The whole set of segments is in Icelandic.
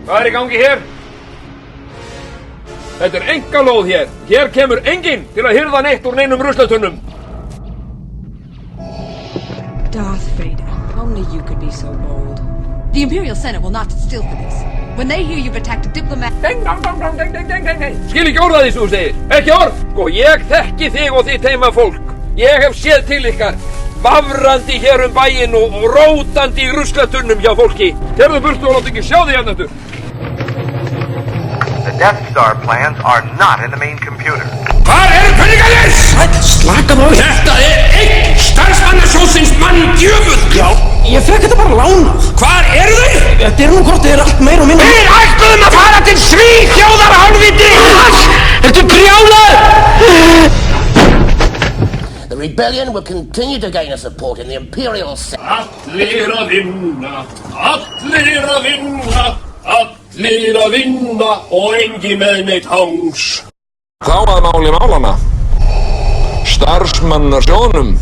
Hvað í gangi hér? Þetta einkalóð hér. Hér kemur enginn til að hirða neitt úr neinum ruslatunnum. Darth Vader, only you could be so bold. The Imperial Senate will not sit still for this. When they hear you've attacked a diplomat... Ding, dong, dong, dong, ding, ding, ding, ding, ding. Skil ekki orða því sem þú segir. Ekki orð. Sko, ég þekki þig og þitt heima fólk. Ég hef séð til ykkar. Vafrandi hér bæinn og rótandi í ruslatunnum hjá fólki. Terðu burtu og láta ekki sjá því afnættu. The Death Star plans are not in the main computer. Hvar peningarnir? Slaka þá. Þetta einn starfsmannasjóðsins mann djöfull. Já, ég fekk þetta bara lánað. Hvar eru þeir? Þetta nú hvort þið allt meira og minna. Við ætluðum að fara til Svíþjóðar, hálfviti! Ertu brjálaður? The rebellion will continue to gain support in the Imperial Senate. Allir að vinna, allir að vinna, allir að vinna og engin með neitt hangs. Þá að máli málana. Starfsmannasjóðnum.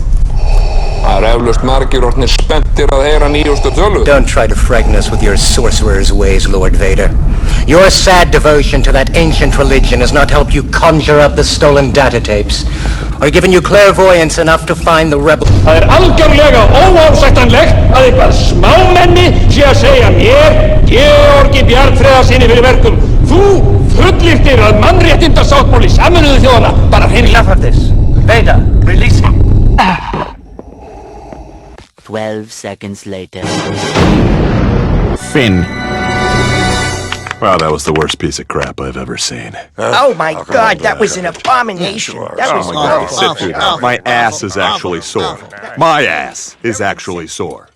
Það eflaust margir orðnir spenntir að heyra nýjustu tölu. Don't try to frighten us with your sorcerer's ways, Lord Vader. Your sad devotion to that ancient religion has not helped you conjure up the stolen data tapes, or given you clairvoyance enough to find the rebel... Það algjörlega óásættanlegt að eitthvað smámenni sé að segja mér, Georgi Bjarnfreðarsyni fyrir verkum. Þú fullyrtir að mannréttindasáttmáli Sameinuðu þjóðanna bara hreinlega. Enough of this. Vader, release him. 12 seconds later. Finn. Wow, that was the worst piece of crap I've ever seen. Oh my God, that was an abomination. That was Sit through that. My ass is actually sore. My ass is actually sore.